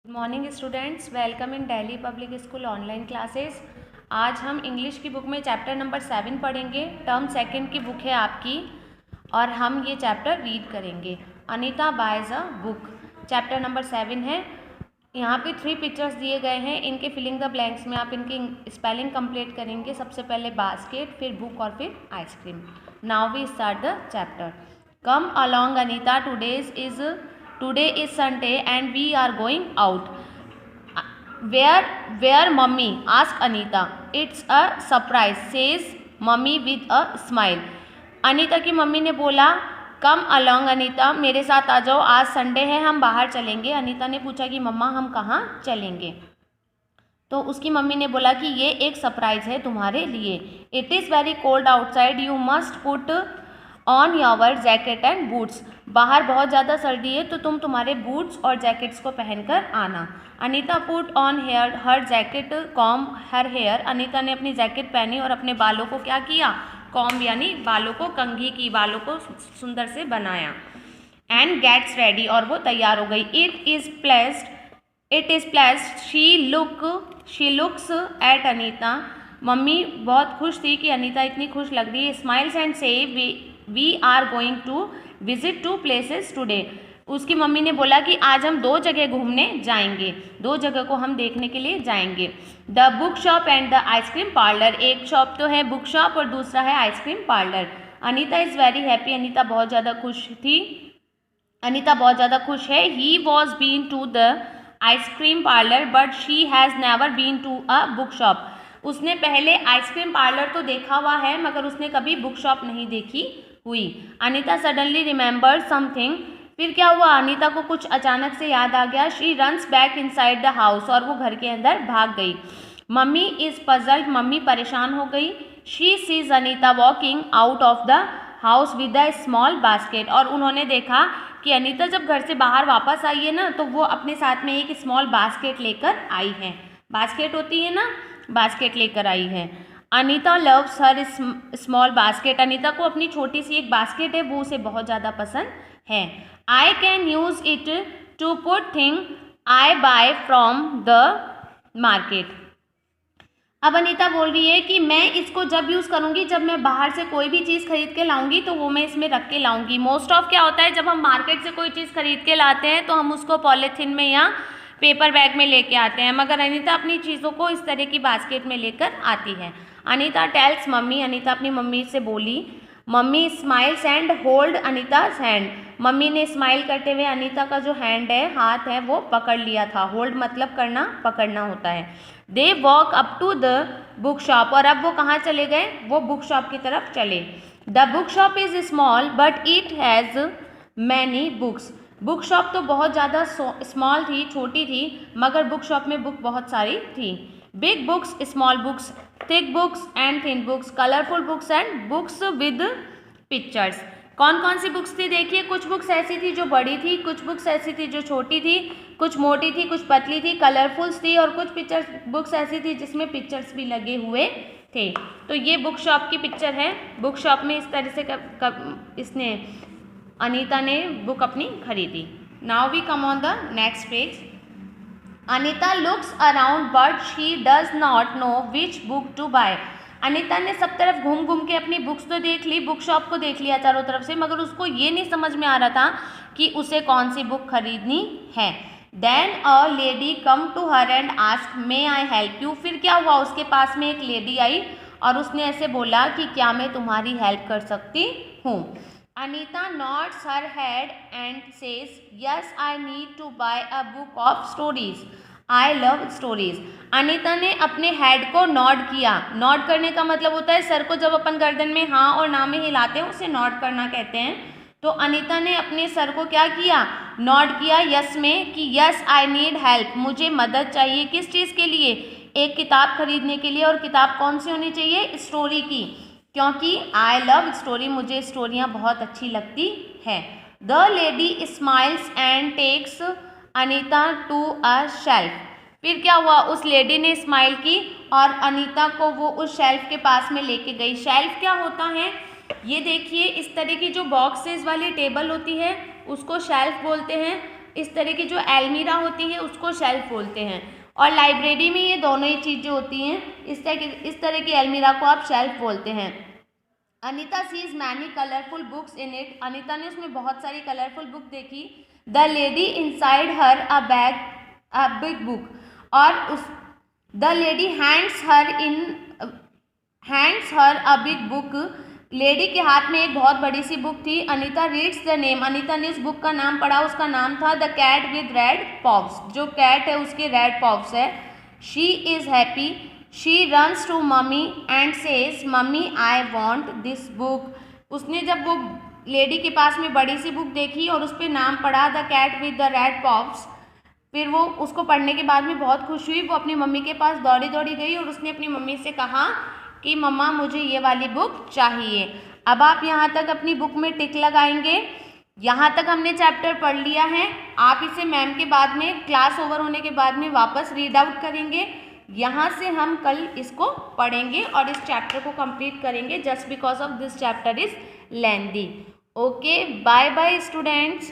Good morning students, welcome in Delhi public school online classes. आज हम English की book में चैप्टर नंबर 7 पढ़ेंगे। टर्म सेकंड की बुक है आपकी और हम ये चैप्टर रीड करेंगे। Anita boys a book, chapter number 7 है। यहाँ पे 3 पिक्चर्स दिए गए हैं, इनके फिलिंग द ब्लैंक्स में आप इनकी स्पेलिंग कंप्लीट करेंगे। सबसे पहले बास्केट, फिर बुक और फिर ice cream. Now we start the chapter. Come along Anita, Today is Sunday and we are going out. Where mummy? Asked Anita. It's a surprise, says mummy with a smile. Anita की mummy ने बोला, कम along Anita, मेरे साथ आ जाओ, आज Sunday है, हम बाहर चलेंगे। अनीता ने पूछा कि मम्मा हम कहाँ चलेंगे? तो उसकी मम्मी ने बोला कि ये एक सरप्राइज है तुम्हारे लिए। It is very cold outside, you must put on your jacket and boots. बाहर बहुत ज़्यादा सर्दी है तो तुम तुम्हारे बूट्स और जैकेट्स को पहनकर आना। Anita put on hair her jacket, comb her hair. Anita ने अपनी जैकेट पहनी और अपने बालों को क्या किया? कॉम यानी बालों को कंघी की, बालों को सुंदर से बनाया। एंड गेट्स रेडी, और वो तैयार हो गई। It is placed, she looks at Anita. Mummy बहुत खुश थी कि अनीता इतनी खुश लग रही है। Smiles and says we are going to visit 2 places today. उसकी मम्मी ने बोला कि आज हम 2 जगह घूमने जाएंगे, 2 जगह को हम देखने के लिए जाएंगे। The book shop and the ice cream parlour. एक शॉप तो है बुक शॉप और दूसरा है ice cream parlour. Anita is very happy, Anita बहुत ज़्यादा खुश थी, अनीता बहुत ज़्यादा खुश है। He was been to the ice cream parlour but she has never been to a book shop. उसने पहले आइसक्रीम पार्लर तो देखा हुआ है मगर उसने कभी बुक शॉप नहीं देखी हुई। Anita suddenly remember something. फिर क्या हुआ? अनीता को कुछ अचानक से याद आ गया। She runs back inside the house, और वो घर के अंदर भाग गई। मम्मी इज़ पजल्ड, मम्मी परेशान हो गई। She sees Anita walking out of the house with a small basket, और उन्होंने देखा कि अनीता जब घर से बाहर वापस आई है ना तो वो अपने साथ में एक स्मॉल बास्केट लेकर आई है। बास्केट होती है ना, बास्केट लेकर आई है। Anita loves her small basket. Anita को अपनी छोटी सी एक बास्केट है, वो उसे बहुत ज़्यादा पसंद है। I can use it to put thing I buy from the market. अब अनीता बोल रही है कि मैं इसको जब यूज़ करूँगी, जब मैं बाहर से कोई भी चीज़ खरीद के लाऊंगी तो वो मैं इसमें रख के लाऊंगी। मोस्ट ऑफ क्या होता है, जब हम मार्केट से कोई चीज़ खरीद के लाते हैं तो हम उसको पॉलीथीन में या पेपर बैग में लेके आते हैं, मगर अनीता अपनी चीज़ों को इस तरह की बास्केट में लेकर आती है। अनीता टेल्स मम्मी, अनीता अपनी मम्मी से बोली। Mummy smiles and hold Anita's hand. Mummy ने स्माइल करते हुए अनीता का जो हैंड है, हाथ है, वो पकड़ लिया था। होल्ड मतलब करना, पकड़ना होता है। They walk up to the book shop, और अब वो कहाँ चले गए? वो बुक शॉप की तरफ चले। The book shop is small but it has many books. Book shop तो बहुत ज़्यादा स्मॉल थी, छोटी थी, मगर बुक शॉप में बुक बहुत सारी थी। Big books, small books, thick books and thin books, colourful books and books with pictures. कौन कौन सी बुक्स थी? देखिए, कुछ बुक्स ऐसी थी जो बड़ी थी, कुछ बुक्स ऐसी थी जो छोटी थी, कुछ मोटी थी, कुछ पतली थी, कलरफुल्स थी, और कुछ पिक्चर्स बुक्स ऐसी थी जिसमें पिक्चर्स भी लगे हुए थे। तो ये बुक शॉप की पिक्चर है। बुक शॉप में इस तरह से इसने अनीता ने बुक अपनी खरीदी। Now we come on the next page. Anita looks around but she does not know which book to buy. Anita ने सब तरफ घूम घूम के अपनी बुक्स तो देख ली, बुक शॉप को देख लिया चारों तरफ से, मगर उसको ये नहीं समझ में आ रहा था कि उसे कौन सी बुक खरीदनी है। Then a lady come to her and ask may I help you. फिर क्या हुआ? उसके पास में एक लेडी आई और उसने ऐसे बोला कि क्या मैं तुम्हारी हेल्प कर सकती हूँ। Anita nods her head and says, yes, I need to buy a book of stories. I love stories. Anita ने अपने हेड को नॉड किया। नॉड करने का मतलब होता है सर को जब अपन गर्दन में हाँ और ना में हिलाते हैं उसे नॉड करना कहते हैं। तो अनीता ने अपने सर को क्या किया? नॉड किया यस में, कि यस आई नीड हेल्प, मुझे मदद चाहिए। किस चीज़ के लिए? एक किताब खरीदने के लिए। और किताब कौन सी होनी चाहिए? स्टोरी की, क्योंकि आई लव स्टोरी, मुझे स्टोरियाँ बहुत अच्छी लगती है। The lady smiles and takes Anita to a shelf. फिर क्या हुआ? उस लेडी ने स्माइल की और अनीता को वो उस शेल्फ के पास में लेके गई। शेल्फ क्या होता है? ये देखिए, इस तरह की जो बॉक्सेस वाली टेबल होती है उसको शेल्फ बोलते हैं। इस तरह की जो अलमीरा होती है उसको शेल्फ बोलते हैं, और लाइब्रेरी में ये दोनों ही चीज़ें होती हैं, इस तरह की अलमीरा को आप शेल्फ बोलते हैं। Anita sees many colourful books in it, Anita ने उसमें बहुत सारी कलरफुल बुक देखी। The lady inside her a big book, और उस the lady hands her a big book, lady के हाथ में एक बहुत बड़ी सी बुक थी। Anita reads the name, Anita ने उस बुक का नाम पढ़ा, उसका नाम था the cat with red pops, जो कैट है उसके रेड पॉप्स है। She is happy, she runs to mummy and says mummy I want this book, उसने जब वो लेडी के पास में बड़ी सी बुक देखी और उस पर नाम पढ़ा the cat with the red pops, फिर वो उसको पढ़ने के बाद में बहुत खुश हुई। वो अपनी मम्मी के पास दौड़ी दौड़ी गई और उसने अपनी मम्मी से कहा कि मम्मा मुझे ये वाली बुक चाहिए। अब आप यहाँ तक अपनी बुक में टिक लगाएंगे। यहाँ तक हमने चैप्टर पढ़ लिया है। आप इसे मैम के बाद में क्लास ओवर होने के बाद में वापस रीड आउट करेंगे। यहाँ से हम कल इसको पढ़ेंगे और इस चैप्टर को कंप्लीट करेंगे, just because of this chapter is lengthy. Okay, bye bye students.